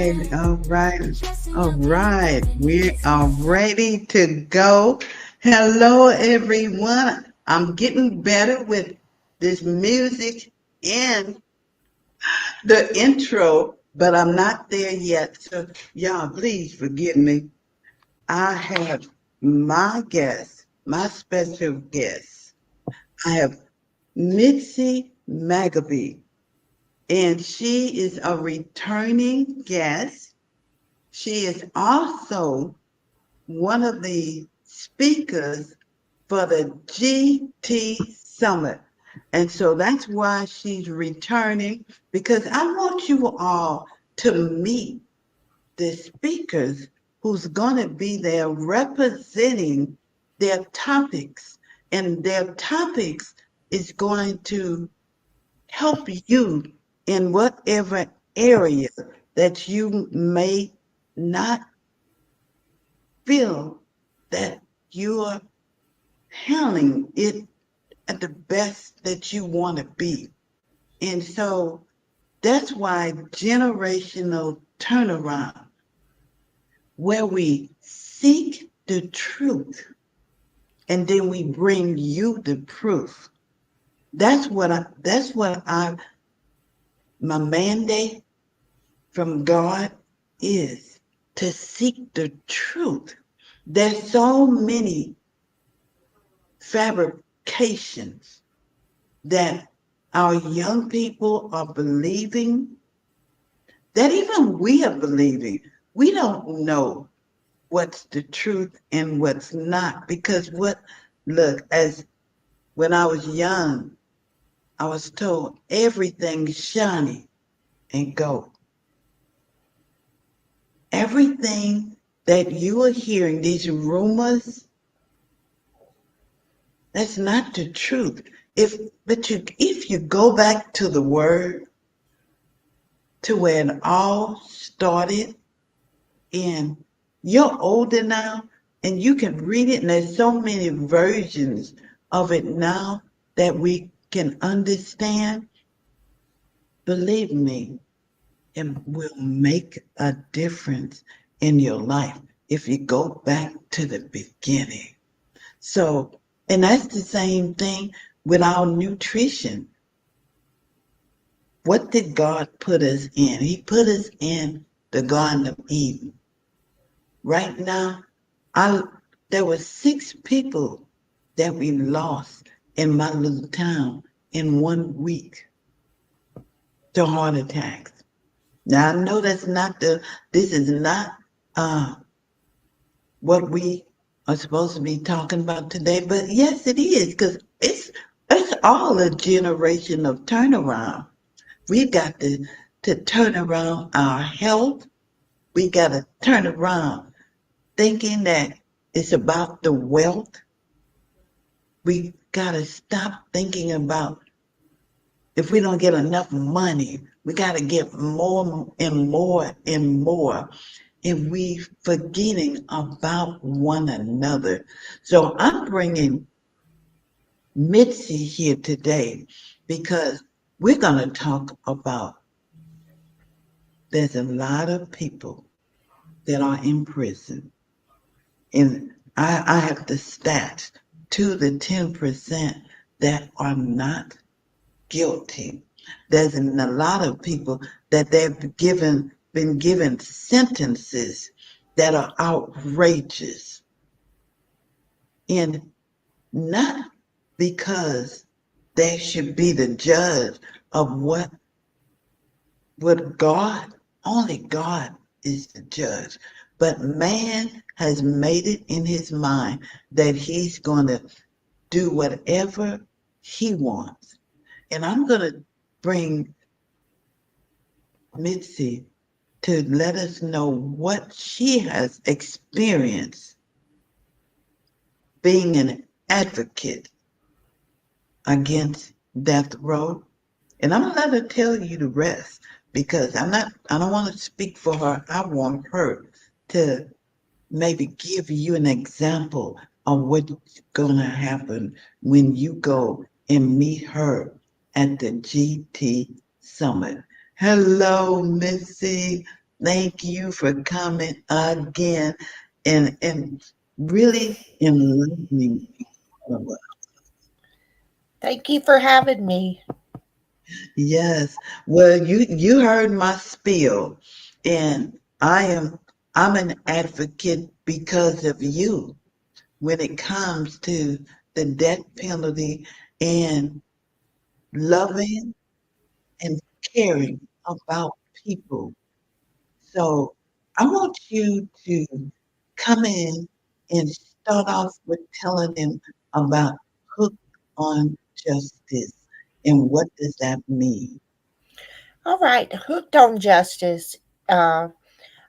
all right. We are ready to go. Hello, everyone. I'm getting better with this music and the intro, but I'm not there yet. So, y'all, please forgive me. I have my guest, my special guest. I have Mitzi Magleby, and she is a returning guest. She is also one of the speakers for the GT Summit. And so that's why she's returning, because I want you all to meet the speakers who's going to be there representing their topics. And their topics is going to help you in whatever area that you may not feel that you're handling it at the best that you want to be. And so that's why generational turnaround, where we seek the truth and then we bring you the proof. That's what my mandate from God is to seek the truth. There's so many fabrications that our young people are believing, that even we are believing. We don't know what's the truth and what's not, because as when I was young, I was told everything's shiny and gold. Everything that you are hearing, these rumors, that's not the truth. If you go back to the word, to where it all started, and you're older now, and you can read it, and there's so many versions of it now that we can understand. Believe me, it will make a difference in your life if you go back to the beginning. So, and that's the same thing with our nutrition. What did God put us in? He put us in the Garden of Eden. Right now, there were 6 people that we lost in my little town in 1 week to heart attacks. Now I know this is not what we are supposed to be talking about today, but yes, it is, because it's all a generation of turnaround. We've got to turn around our health. We got to turn around thinking that it's about the wealth. We got to stop thinking about if we don't get enough money, we got to get more and more and more. And we forgetting about one another. So I'm bringing Mitzi here today because we're going to talk about there's a lot of people that are in prison. And I have the stats to the 10% that are not guilty. There's a lot of people that they've been given sentences that are outrageous. And not because they should be the judge of what God, only God is the judge. But man has made it in his mind that he's going to do whatever he wants. And I'm going to bring Mitzi to let us know what she has experienced being an advocate against death row. And I'm going to let her tell you the rest, because I don't want to speak for her. I want her to maybe give you an example of what's going to happen when you go and meet her at the GT Summit. Hello, Missy. thank you for coming again and really enlightening me. Thank you for having me. Yes. Well, you heard my spiel, and I'm an advocate because of you when it comes to the death penalty and loving and caring about people. So I want you to come in and start off with telling them about hook on justice and what does that mean? All right, Hooked on Justice. Uh,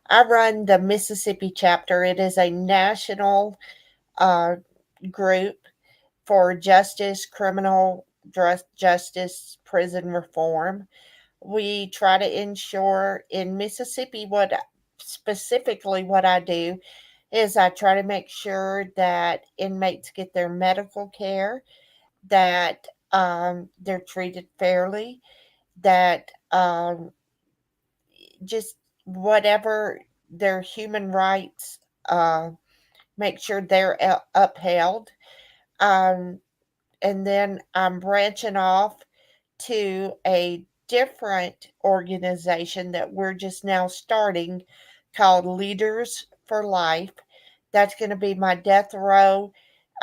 I run the Mississippi chapter. It is a national uh, group for justice, criminal justice, prison reform. We try to ensure in Mississippi what I do is I try to make sure that inmates get their medical care, that they're treated fairly, that just whatever their human rights, uh, make sure they're upheld. Um, and then I'm branching off to a different organization that we're just now starting called Leaders for Life. That's going to be my death row,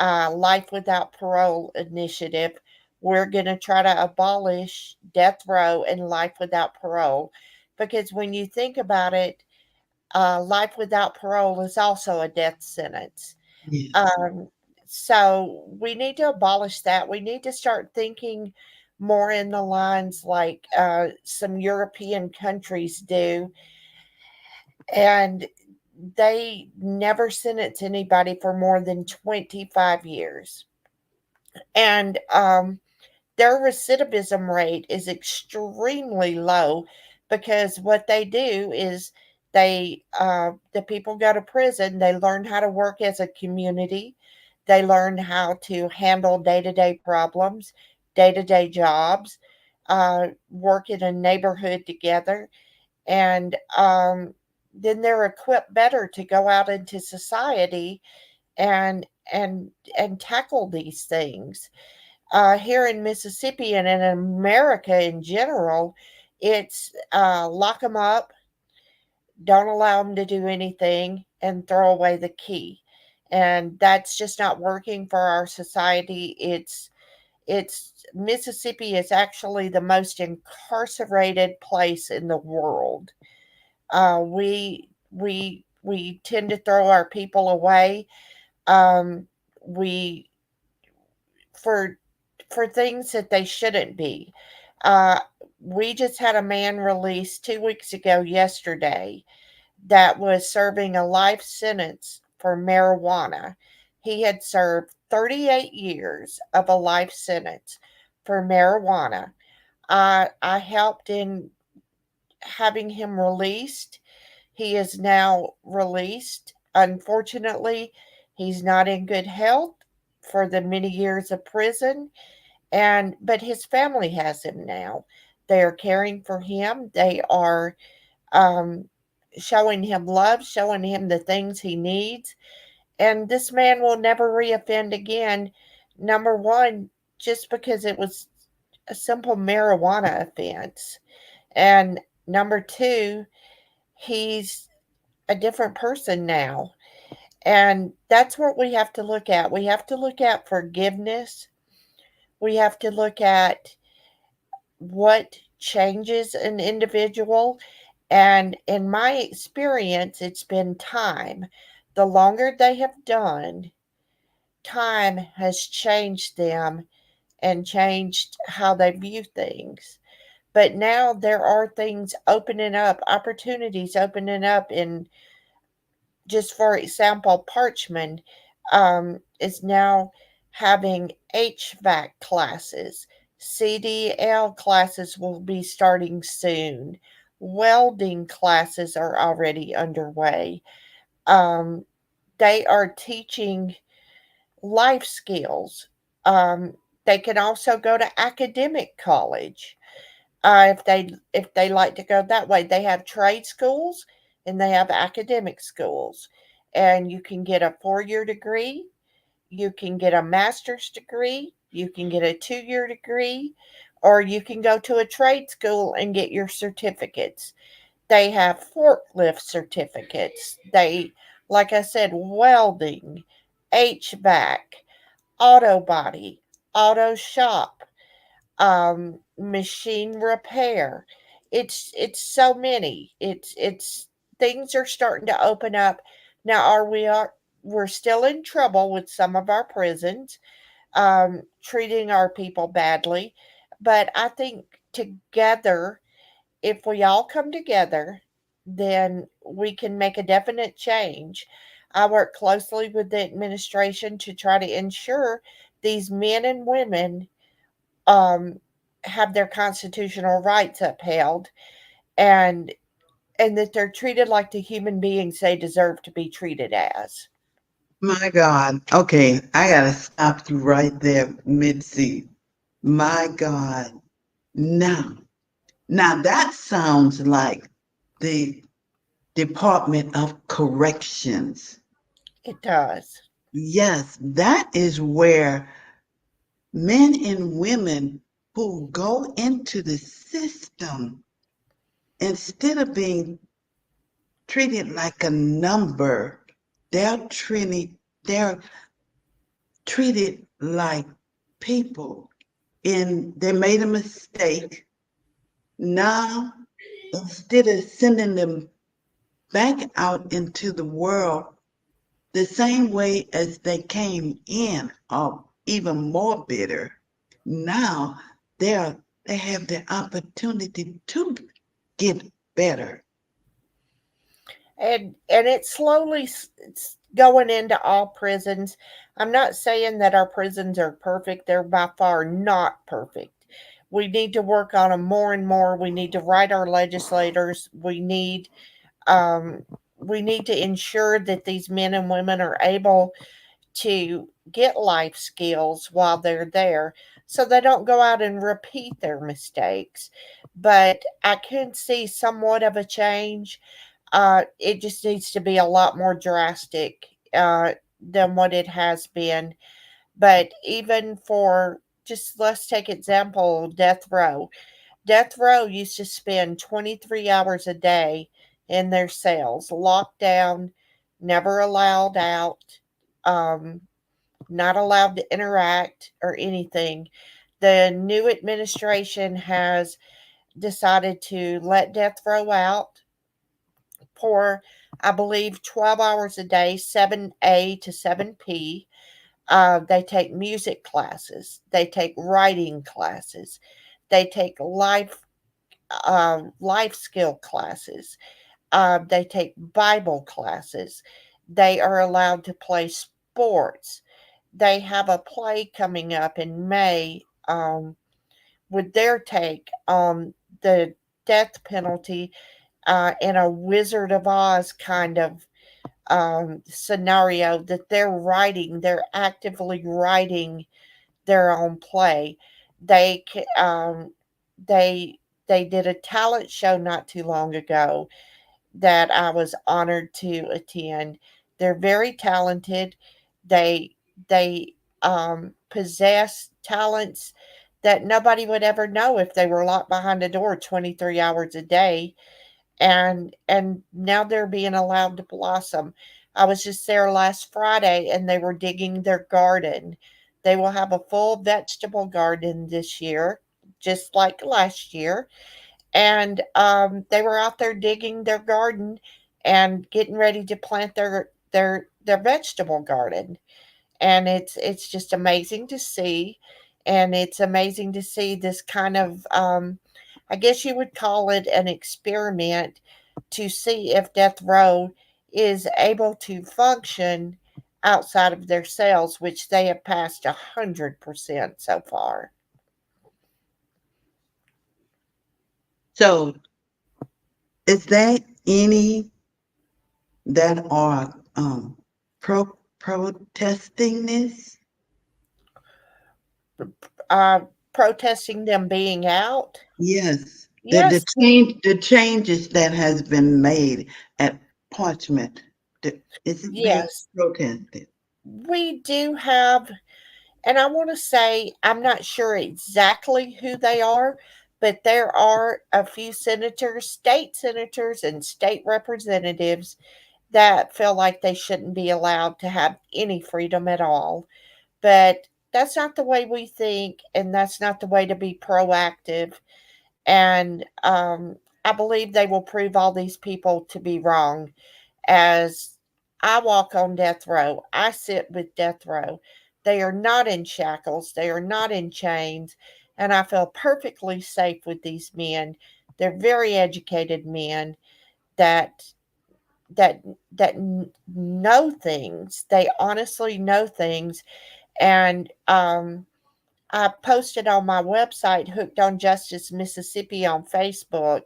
Life Without Parole initiative. We're going to try to abolish death row and life without parole because when you think about it, life without parole is also a death sentence. Yes. Um, so we need to abolish that. We need to start thinking more in the lines like some European countries do, and they never sentence anybody for more than 25 years. And their recidivism rate is extremely low because what they do is the people go to prison, they learn how to work as a community, they learn how to handle day-to-day problems, day-to-day jobs, work in a neighborhood together, and then they're equipped better to go out into society and and and tackle these things. Here in Mississippi and in America in general, it's lock them up, don't allow them to do anything, and throw away the key. And that's just not working for our society. It's Mississippi is actually the most incarcerated place in the world. We tend to throw our people away. We for for things that they shouldn't be. Uh, we just had a man released 2 weeks ago yesterday that was serving a life sentence for marijuana. He had served 38 years of a life sentence for marijuana. I helped in having him released. He is now released. Unfortunately, he's not in good health for the many years of prison, and but his family has him now. They are caring for him. They are um, showing him love, showing him the things he needs, and this man will never reoffend again. Number one, just because it was a simple marijuana offense, and number two, he's a different person now. And that's what we have to look at. We have to look at forgiveness. We have to look at what changes an individual. And in my experience, it's been time. The longer they have done, time has changed them and changed how they view things. But now there are things opening up, opportunities opening up in, just for example, Parchman is now having HVAC classes. CDL classes will be starting soon. Welding classes are already underway. Um, they are teaching life skills. Um, they can also go to academic college if they like to go that way. They have trade schools. and they have academic schools. And you can get a 4 year degree, you can get a master's degree, you can get a 2 year degree, or you can go to a trade school and get your certificates. They have forklift certificates. They, like I said, welding, HVAC, auto body, auto shop, machine repair. It's so many. It's things are starting to open up. Now, we're still in trouble with some of our prisons, treating our people badly, but I think together, if we all come together, then we can make a definite change. I work closely with the administration to try to ensure these men and women um, have their constitutional rights upheld, and that they're treated like the human beings they deserve to be treated as. My God. Okay, I gotta stop you right there, Mitzi. My God. Now, now that sounds like the Department of Corrections. It does. Yes, that is where men and women who go into the system, instead of being treated like a number, they're treated like people. And they made a mistake. Now, instead of sending them back out into the world the same way as they came in, or even more bitter, now they have the opportunity to get better. And it's slowly it's going into all prisons. I'm not saying that our prisons are perfect. They're by far not perfect. We need to work on them more and more. We need to write our legislators. Um, we need to ensure that these men and women are able to get life skills while they're there, so they don't go out and repeat their mistakes. But I can see somewhat of a change. It just needs to be a lot more drastic than what it has been. But even for, just let's take example, death row. Death row used to spend 23 hours a day in their cells, locked down, never allowed out, um, not allowed to interact or anything. The new administration has decided to let death row out for, I believe, 12 hours a day, 7A to 7P. They take music classes, they take writing classes, they take life skill classes, they take Bible classes, they are allowed to play sports. They have a play coming up in May, with their take on the death penalty, in a Wizard of Oz kind of scenario that they're writing. They're actively writing their own play. They they they did a talent show not too long ago that I was honored to attend. They're very talented. They they possess talents that nobody would ever know if they were locked behind a door 23 hours a day, and now they're being allowed to blossom. I was just there last Friday and they were digging their garden. They will have a full vegetable garden this year, just like last year. And they were out there digging their garden and getting ready to plant their vegetable garden. And it's just amazing to see, and it's amazing to see this kind of, I guess you would call it an experiment, to see if death row is able to function outside of their cells, which they have passed 100% so far. So, is there any that are protesting this? uh, Protesting them being out. Yes, the Yes. changes that has been made at parchment. Is it being Yes, protested? we do have, and I want to say I'm not sure exactly who they are, but there are a few senators, state senators, and state representatives that feel like they shouldn't be allowed to have any freedom at all. But that's not the way we think, and that's not the way to be proactive. And I believe they will prove all these people to be wrong. As I walk on death row, I sit with death row. They are not in shackles, they are not in chains, and I feel perfectly safe with these men. They're very educated men that that that know things. They honestly know things, and I posted on my website, Hooked on Justice Mississippi, on Facebook.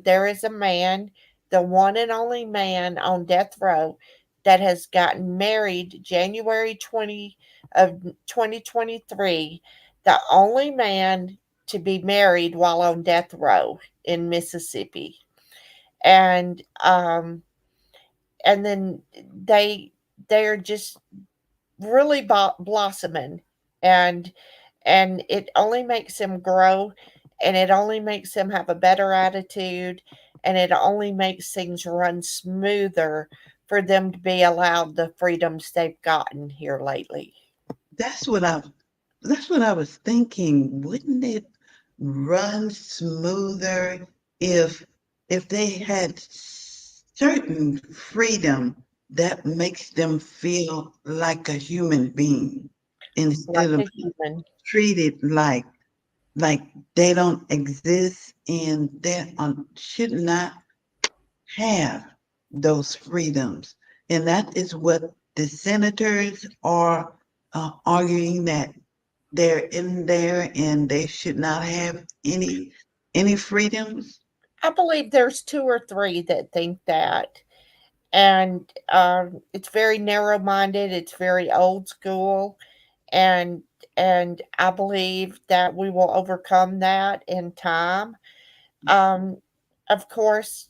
There is a man, the one and only man on death row, that has gotten married January 20 of 2023. The only man to be married while on death row in Mississippi, and and then they they are just really blossoming, and it only makes him grow, and it only makes him have a better attitude, and it only makes things run smoother for them to be allowed the freedoms they've gotten here lately. That's what I that's what I was thinking. Wouldn't it run smoother if if they had certain freedom that makes them feel like a human being Like instead a of human. treated like they don't exist and they should not have those freedoms. And that is what the senators are arguing, that they're in there and they should not have any freedoms. I believe there's two or three that think that, and it's very narrow-minded. It's very old school, and I believe that we will overcome that in time. Um, of course,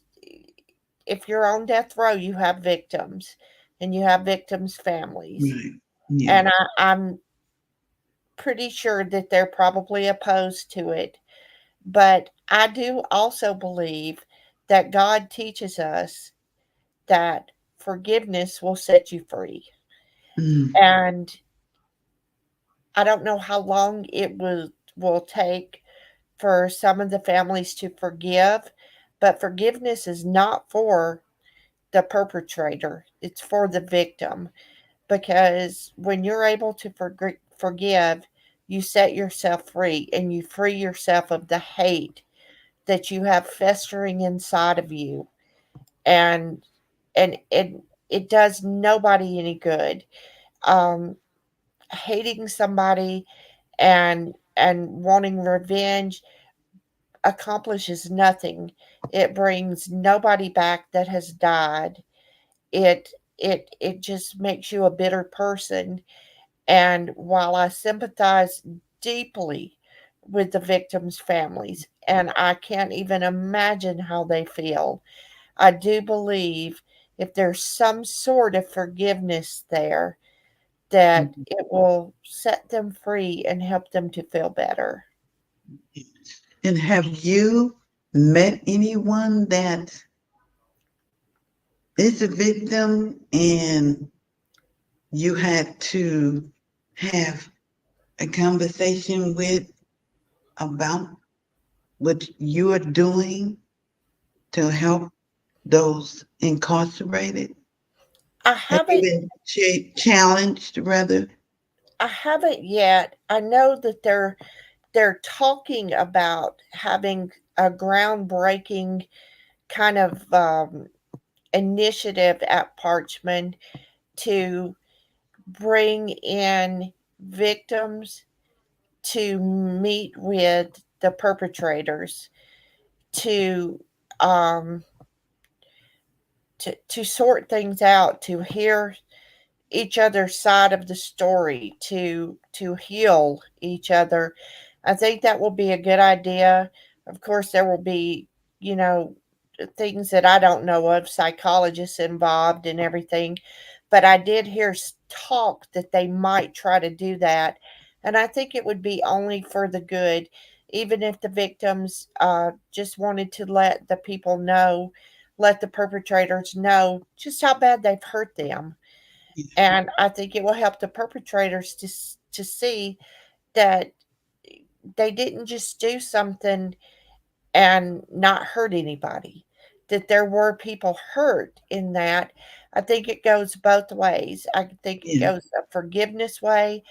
if you're on death row, you have victims, and you have victims' families, Right. Yeah. and I'm pretty sure that they're probably opposed to it. But I do also believe that God teaches us that forgiveness will set you free. Mm. And I don't know how long it will take for some of the families to forgive, but forgiveness is not for the perpetrator, it's for the victim. Because when you're able to forgive, you set yourself free, and you free yourself of the hate that you have festering inside of you. And it does nobody any good. Um, Hating somebody and wanting revenge accomplishes nothing. It brings nobody back that has died. It it just makes you a bitter person. And while I sympathize deeply with the victims' families, and I can't even imagine how they feel, I do believe if there's some sort of forgiveness there, that it will set them free and help them to feel better. And have you met anyone that is a victim and you had to have a conversation with about what you are doing to help those incarcerated? I Have you haven't been challenged, rather? I haven't yet. I know that they're talking about having a groundbreaking kind of initiative at Parchman to bring in victims to meet with the perpetrators, to um, to sort things out, to hear each other's side of the story, to heal each other. I think that will be a good idea. Of course, there will be, you know, things that I don't know of, psychologists involved and everything, but I did hear talk that they might try to do that. And I think it would be only for the good, even if the victims just wanted to let the people know, let the perpetrators know just how bad they've hurt them. And I think it will help the perpetrators to see that they didn't just do something and not hurt anybody, that there were people hurt in that. I think it goes both ways. I think it Yeah. goes a forgiveness way,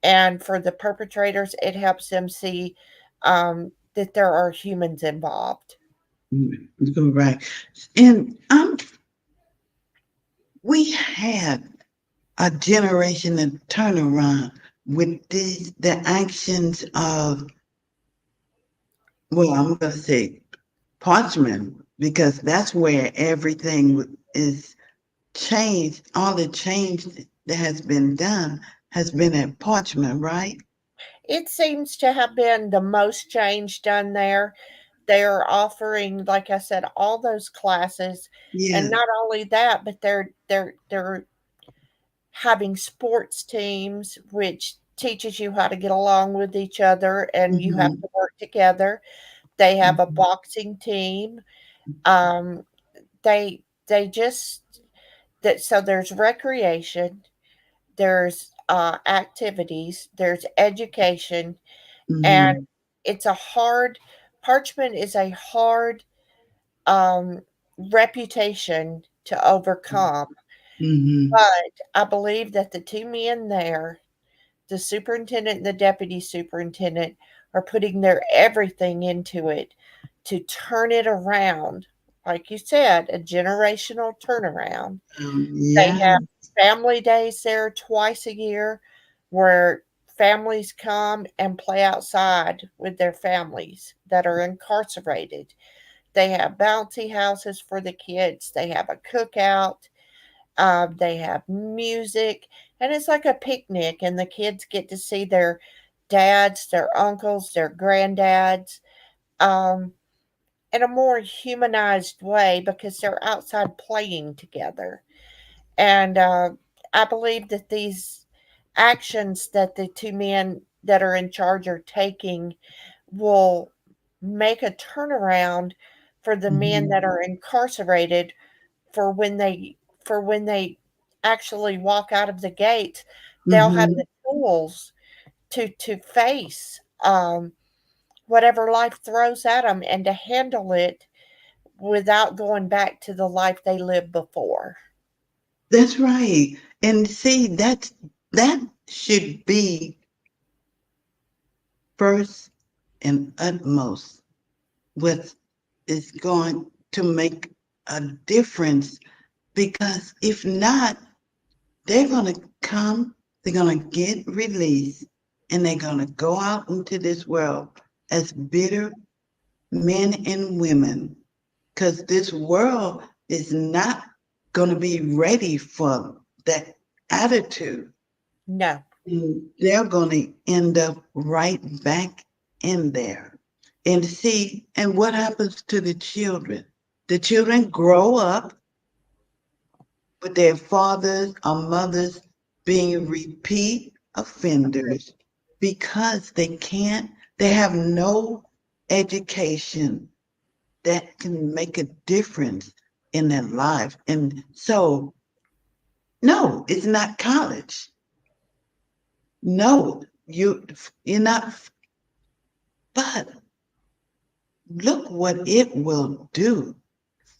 and for the perpetrators, it helps them see that there are humans involved. You're right. And we had a generation of turnaround with the actions of, well, I'm going to say parchment, because that's where everything is changed. All the change that has been done has been at parchment, right? It seems to have been the most change done there. They're offering, like I said, all those classes, and Yeah. not only that, but they're having sports teams, which teaches you how to get along with each other and you have Mm-hmm. to work together. They have a Mm-hmm. boxing team. Um, they just that so there's recreation, there's activities, there's education, and Mm-hmm. it's a hard parchment is a hard um, reputation to overcome. Mm-hmm. But I believe that the two men there, the superintendent and the deputy superintendent, are putting their everything into it to turn it around. Like you said, a generational turnaround. They Yeah. have family days there twice a year where families come and play outside with their families that are incarcerated. They have bouncy houses for the kids. They have a cookout. They have music, and it's like a picnic, and the kids get to see their dads, their uncles, their granddads, um, in a more humanized way because they're outside playing together. And I believe that these actions that the two men that are in charge are taking will make a turnaround for the men Mm-hmm. that are incarcerated for when they actually walk out of the gate, they'll have Mm-hmm. the tools to face whatever life throws at them and to handle it without going back to the life they lived before. That's right. And see, that should be first and utmost what is going to make a difference. Because if not, they're going to come, they're going to get released, and they're going to go out into this world as bitter men and women. Because this world is not going to be ready for that attitude. No, They're going to end up right back in there. And see, and what happens to the children? The children grow up with their fathers or mothers being repeat offenders because they have no education that can make a difference in their life. And so, no, it's not college. No, you're not. But look what it will do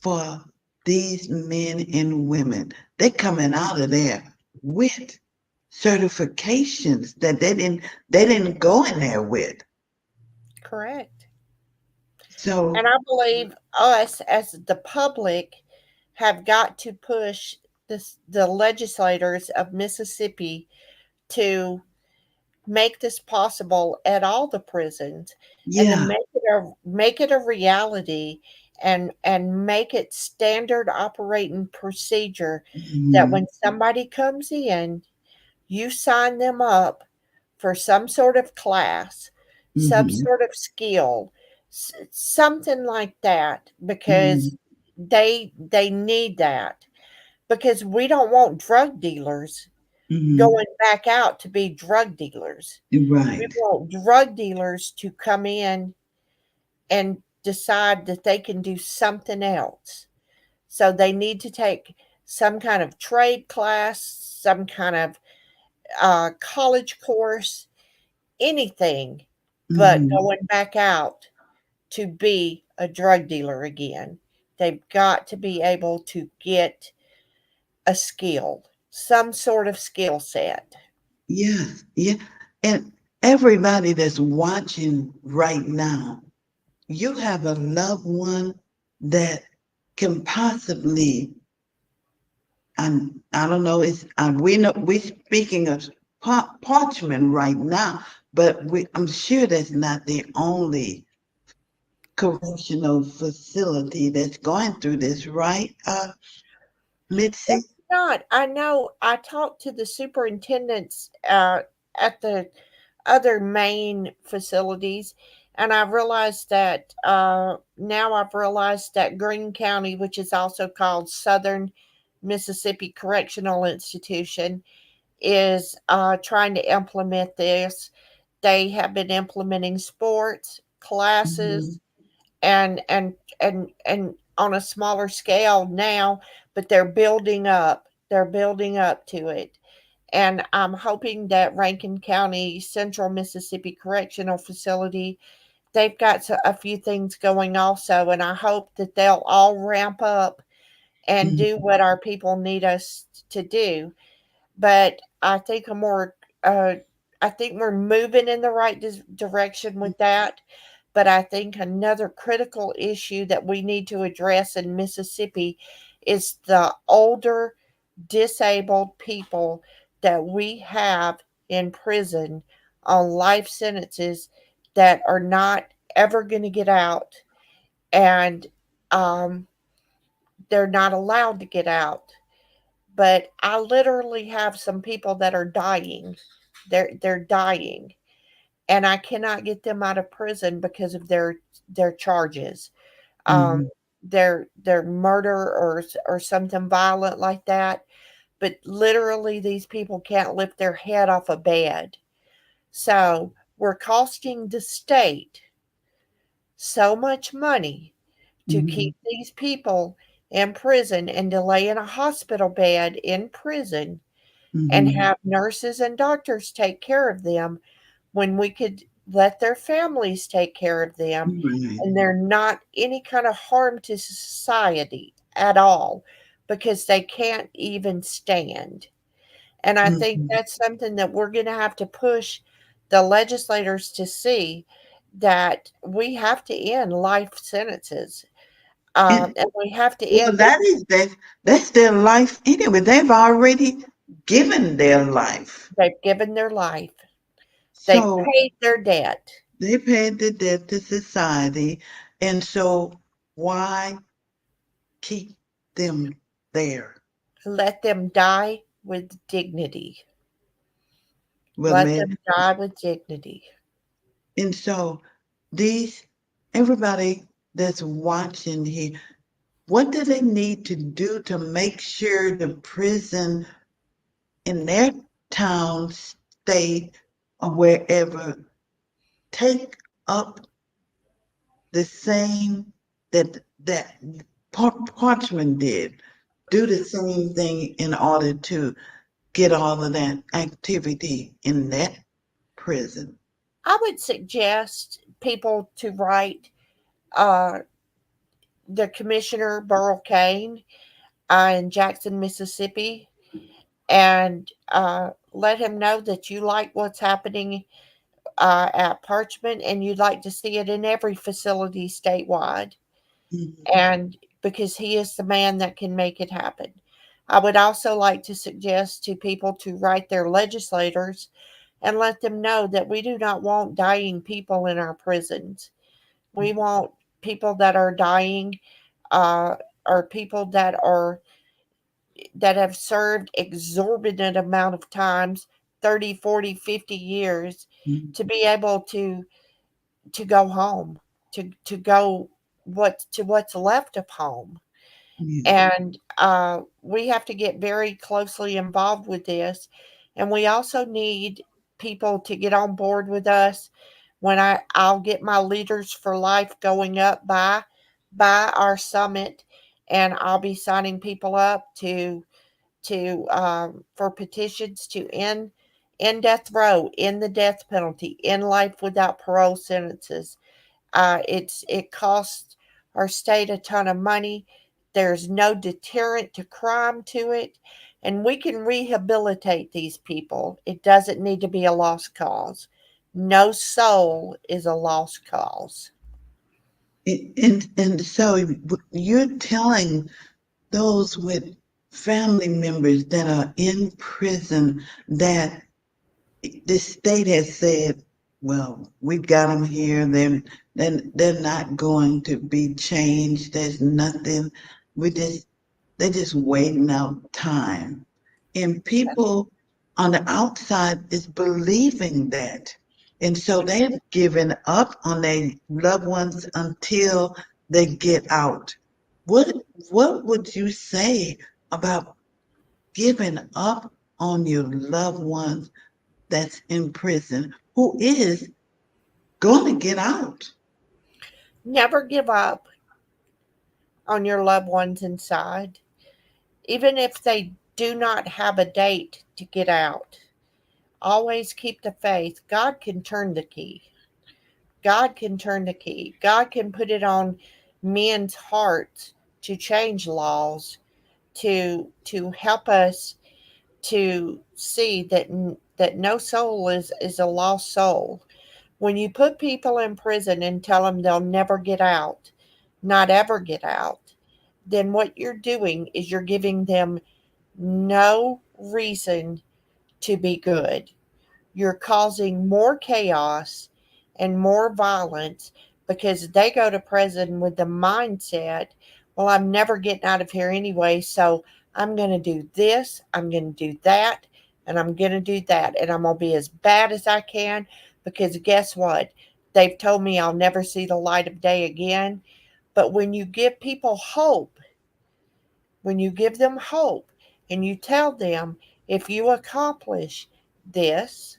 for these men and women. They're coming out of there with certifications that they didn't go in there with. correct. So And I believe us as the public have got to push the legislators of Mississippi to make this possible at all the prisons and to yeah. make it a reality and make it standard operating procedure that Mm-hmm. when somebody comes in, you sign them up for some sort of class, some Mm-hmm. sort of skill, something like that, because Mm-hmm. They need that because we don't want drug dealers Mm-hmm. going back out to be drug dealers. We Right. want drug dealers to come in and decide that they can do something else. So they need to take some kind of trade class, some kind of college course, anything but Mm-hmm. going back out to be a drug dealer again. They've got to be able to get a skill, some sort of skill set. Yes. Yeah. And everybody that's watching right now, you have a loved one that can possibly, I don't know, it's we know we're speaking of parchment right now, but I'm sure that's not the only correctional facility that's going through this, right, Mitzi? It's not. I know I talked to the superintendents at the other main facilities, and I realized that now I've realized that Greene County, which is also called Southern Mississippi Correctional Institution, is trying to implement this. They have been implementing sports classes Mm-hmm. and on a smaller scale now, but they're building up to it. And I'm hoping that Rankin County Central Mississippi Correctional Facility, they've got a few things going also, and I hope that they'll all ramp up and do Mm-hmm. what our people need us to do. But uh, I think we're moving in the right direction with that. But I think another critical issue that we need to address in Mississippi is the older disabled people that we have in prison on life sentences that are not ever going to get out, and um, they're not allowed to get out. But I literally have some people that are dying. They're dying, and I cannot get them out of prison because of their charges. Um, Mm-hmm. their murder or something violent like that. But literally, these people can't lift their head off a bed. So we're costing the state so much money to Mm-hmm. keep these people in prison and to lay in a hospital bed in prison and Mm-hmm. have nurses and doctors take care of them when we could let their families take care of them Right. and they're not any kind of harm to society at all because they can't even stand. And I think Mm-hmm. that's something that we're going to have to push the legislators to see, that we have to end life sentences. And And we have to well, end it. that's their life anyway. They've already given their life. They've given their life. They've So paid their debt. they paid the debt to society. And so why keep them there? Let them die with dignity. Well, Let man, them die with dignity. and so these everybody that's watching here, what do they need to do to make sure the prison in their town, state, or wherever take up the same that Parchment did? Do the same thing in order to get all of that activity in that prison. I would suggest people to write uh, the Commissioner Burl Kane in Jackson, Mississippi, and let him know that you like what's happening at Parchment and you'd like to see it in every facility statewide. Mhm. And because he is the man that can make it happen. I would also like to suggest to people to write their legislators and let them know that we do not want dying people in our prisons. We want people that are dying, uh, or people that have served exorbitant amount of times, 30, 40, 50 years, Mhm. to be able to go home, to go what's left of home. Yeah. And we have to get very closely involved with this. And we also need people to get on board with us. When I'll get my leaders for life going up by our summit, and I'll be signing people up to for petitions to end death row, end the death penalty, end life without parole sentences. It costs our state a ton of money. There's no deterrent to crime to it, and we can rehabilitate these people. It doesn't need to be a lost cause. No soul is a lost cause. And so you're telling those with family members that are in prison that the state has said, well, we've got them here. They're not going to be changed. There's nothing. We just they're just waiting out time. And people on the outside is believing that. And so they've given up on their loved ones until they get out. What what would you say about giving up on your loved ones that's in prison who is going to get out? Never give up on your loved ones inside, even if they do not have a date to get out. Always keep the faith. God can turn the key. God can turn the key. God can put it on men's hearts to change laws, to help us to see that no soul is a lost soul. When you put people in prison and tell them they'll never get out, not ever get out, then what you're doing is you're giving them no reason to be good. You're causing more chaos and more violence because they go to prison with the mindset, well, I'm never getting out of here anyway, so I'm going to do this, I'm going to do that, and I'm going to do that, and I'm going to be as bad as I can because guess what? They've told me I'll never see the light of day again. But when you give people hope, when you give them hope and you tell them, if you accomplish this,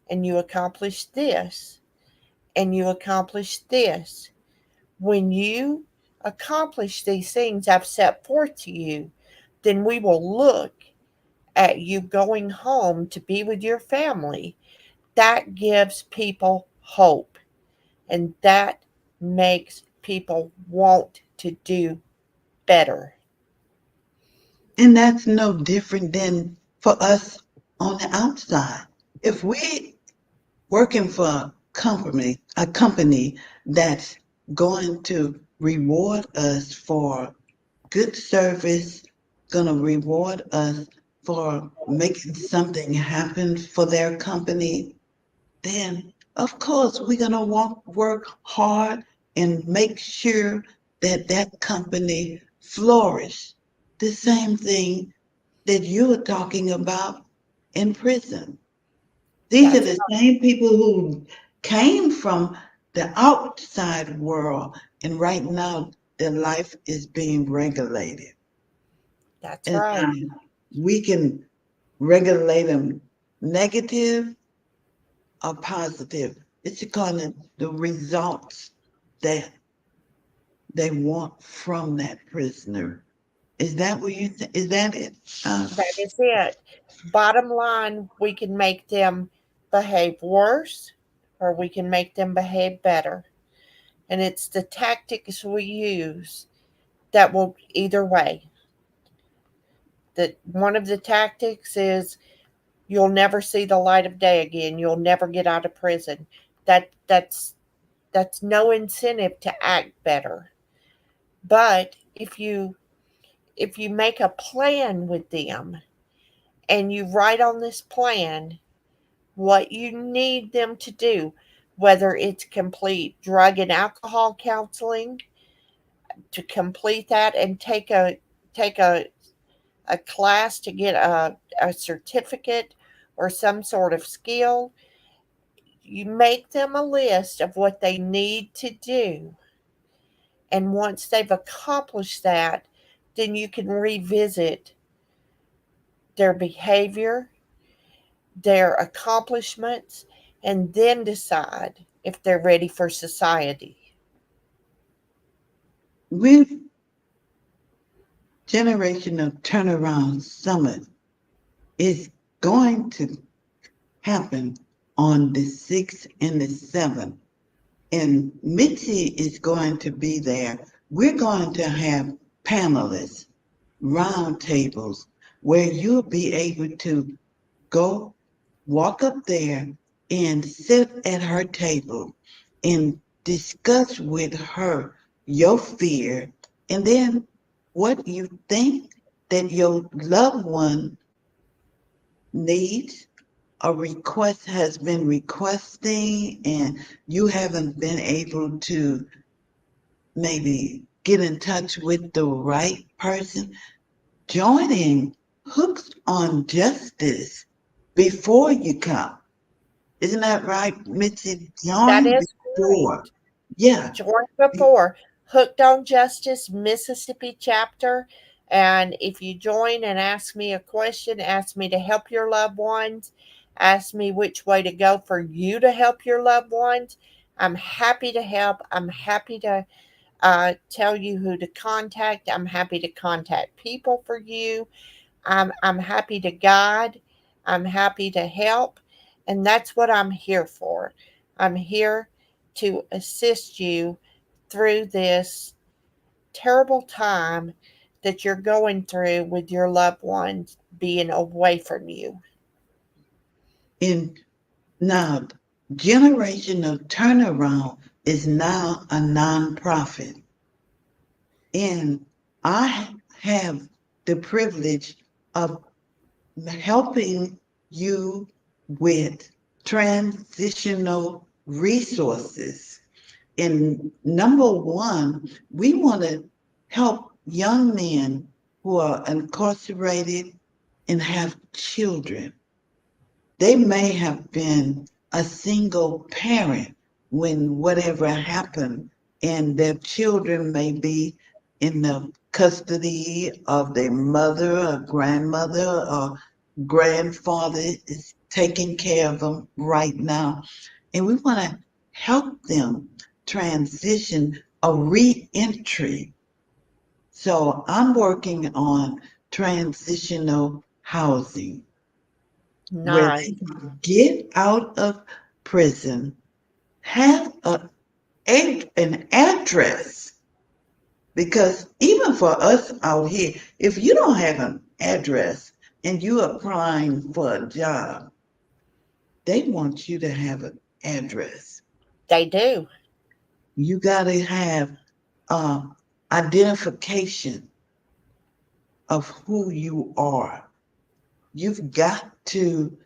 and you accomplish this, and you accomplish this. When you accomplish these things I've set forth to you, then we will look at you going home to be with your family. That gives people hope, and that makes people want to do better. And that's no different than for us on the outside. If we working for a company that's going to reward us for good service, gonna reward us for making something happen for their company, then of course we're gonna work hard and make sure that that company flourish. The same thing that you were talking about in prison. These are That's the same people who came from the outside world, and right now their life is being regulated. that's And right. we can regulate them negative or positive. It's kind of the results that they want from that prisoner. Is that what you is that it? That is it. Bottom line, we can make them behave worse or we can make them behave better. And it's the tactics we use that will either way. That one of the tactics is you'll never see the light of day again. You'll never get out of prison. That's no incentive to act better. But if you make a plan with them and you write on this plan what you need them to do, whether it's complete drug and alcohol counseling, to complete that and take a class to get a certificate or some sort of skill. You make them a list of what they need to do. And once they've accomplished that, then you can revisit their behavior, their accomplishments, and then decide if they're ready for society. We Generational Turnaround Summit is going to happen on the 6th and the 7th. And Mitzi is going to be there. We're going to have panelists, round tables, where you'll be able to go walk up there and sit at her table and discuss with her your fear and then what you think that your loved one needs. A request has been requesting and you haven't been able to maybe get in touch with the right person. Joining Hooks on Justice before you come. Isn't that right, Mitzi? That Join is before. correct. Yeah. Join before Hooked on Justice Mississippi chapter. And if you join and ask me a question, ask me to help your loved ones, ask me which way to go for you to help your loved ones, I'm happy to help. I'm happy to tell you who to contact. I'm happy to contact people for you. I'm happy to guide. I'm happy to help. And that's what I'm here for. I'm here to assist you through this terrible time that you're going through with your loved ones being away from you. In now, Generational Turnaround is now a nonprofit. And I have the privilege of helping you with transitional resources. And number one, we want to help young men who are incarcerated and have children. They may have been a single parent when whatever happened, and their children may be in the custody of their mother or grandmother or grandfather is taking care of them right now. And we want to help them transition a reentry. So I'm working on transitional housing where Nice. they get out of prison, have an address. Because even for us out here, if you don't have an address and you're applying for a job, they want you to have an address. They do. You got to have uh, identification of who you are. You've got to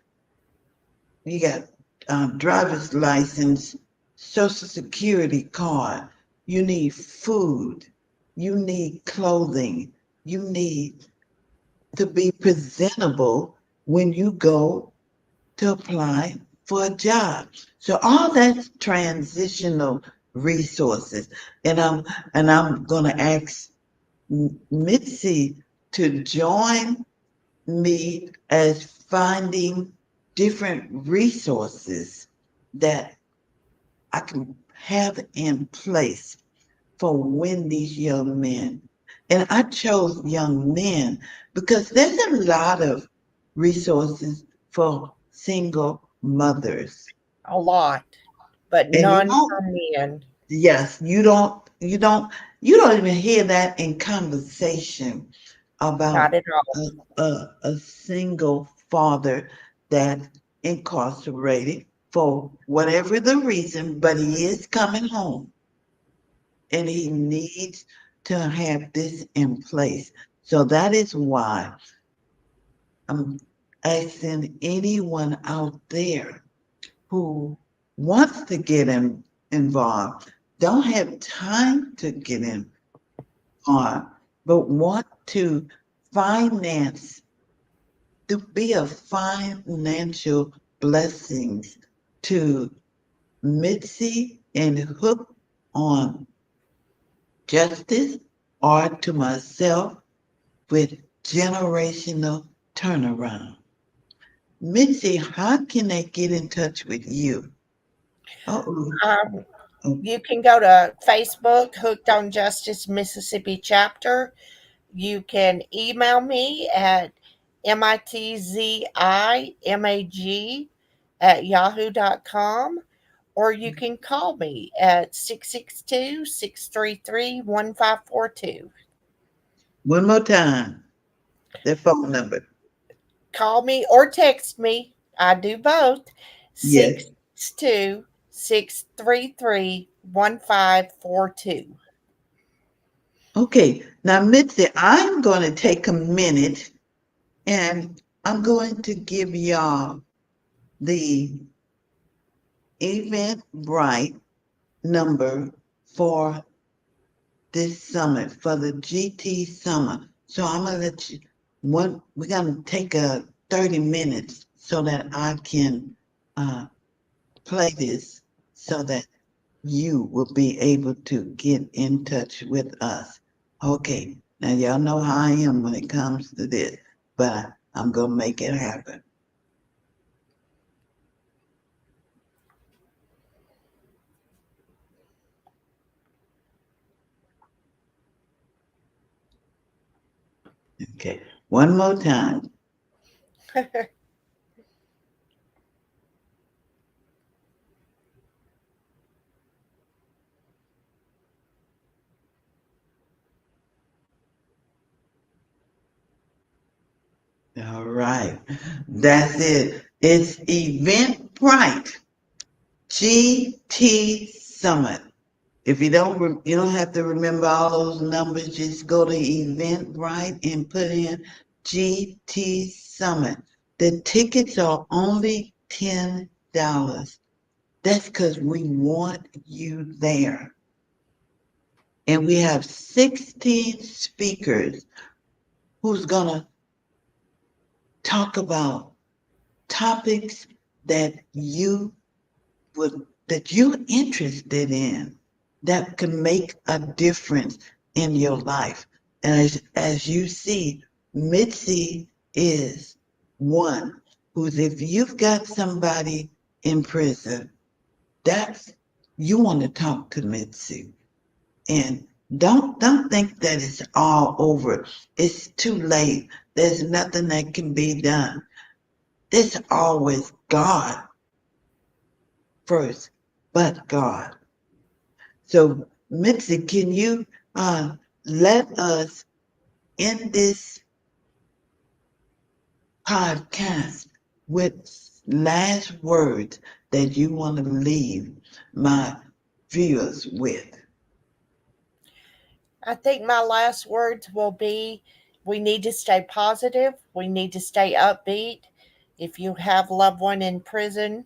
You got driver's license, social security card. You need food. You need clothing. You need to be presentable when you go to apply for a job. So all that's transitional resources. And I'm gonna ask Mitzi to join me as finding different resources that I can have in place for when these young men, and I chose young men because there's a lot of resources for single mothers. A lot, but And you none don't, for men. yes, you don't even hear that in conversation Not about at all. a single father that incarcerated for whatever the reason, but he is coming home and he needs to have this in place. So that is why I'm asking anyone out there who wants to involved, don't have time to get involved, but want to finance to be a financial blessings to Mitzi and Hook on Justice or to myself, with generational turnaround. Mitzi, how can they get in touch with you? Oh, Um, oh, you can go to Facebook, Hooked on Justice Mississippi chapter. You can email me at mitzimag@yahoo.com, or you can call me at 662-633-1542. one more time, the phone number. Call me or text me. I do both. Yes. 662-633-1542. Okay. Now, Mitzi, I'm going to take a minute and I'm going to give y'all the Eventbrite number for this summit, for the GT summit. So I'm gonna let you we're gonna take a 30 minutes so that I can uh, play this so that you will be able to get in touch with us. Okay, now y'all know how I am when it comes to this, but I'm gonna make it happen. Okay, one more time. All right, that's it. It's Eventbrite GT Summit. If you don't have to remember all those numbers. Just go to Eventbrite and put in GT Summit. The tickets are only $10. That's because we want you there. And we have 16 speakers who's gonna talk about topics that you would that you're interested in that can make a difference in your life. And as you see, Mitzi is one who's, if you've got somebody in prison, that's, you want to talk to Mitzi. And don't think that it's all over. It's too late. There's nothing that can be done. There's always God first, but God. So, Mitzi, can you let us in this podcast with last words that you want to leave my viewers with? I think my last words will be we need to stay positive, we need to stay upbeat. If you have a loved one in prison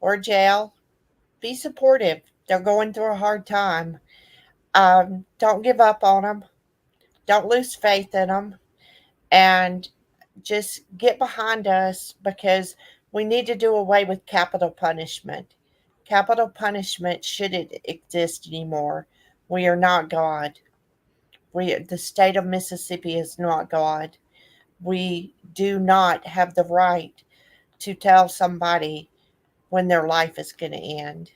or jail, be supportive. They're going through a hard time. Don't give up on them. Don't lose faith in them. And just get behind us because we need to do away with capital punishment. Capital punishment shouldn't exist anymore. We are not God. The state of Mississippi is not God. We do not have the right to tell somebody when their life is going to end.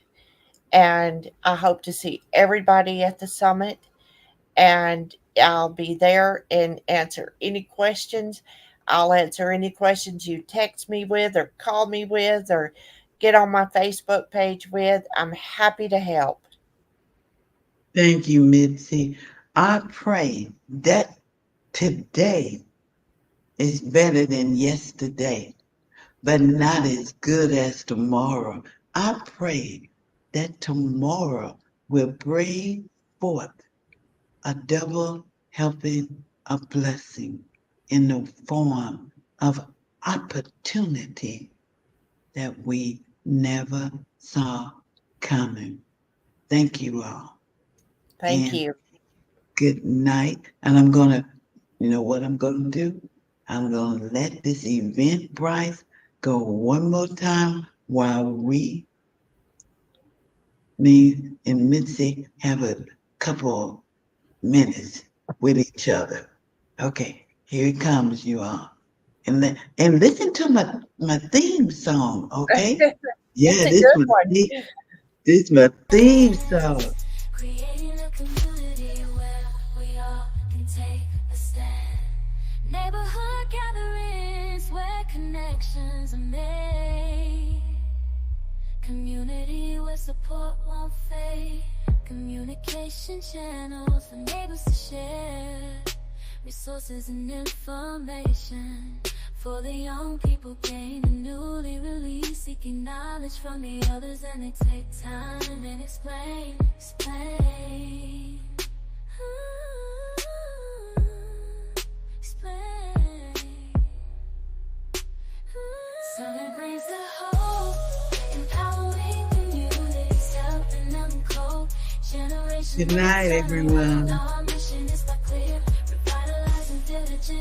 And I hope to see everybody at the summit, and I'll be there and answer any questions. I'll answer any questions you text me with or call me with or get on my Facebook page with. I'm happy to help. Thank you, Mitzi. I pray that today is better than yesterday, but not as good as tomorrow. I pray that tomorrow will bring forth a double helping of blessing in the form of opportunity that we never saw coming. Thank you all. Thank And you. good night. And I'm going to, you know what I'm going to do? I'm going to let this Eventbrite go one more time while me and Mitzi, have a couple minutes with each other. Okay. Here it comes, you all. And listen to my theme song, okay? It's Yeah, a good one. this my theme song. Creating a community where we all can take a stand. Neighborhood gatherings where connections are made. Community where support won't fade. Communication channels for neighbors to share. Resources and information for the young people gain the newly released, seeking knowledge from the others, and they take time and explain. Explain. Sun brings the hope, empowering communities, helping them cope. Generations Good night, everyone. our mission is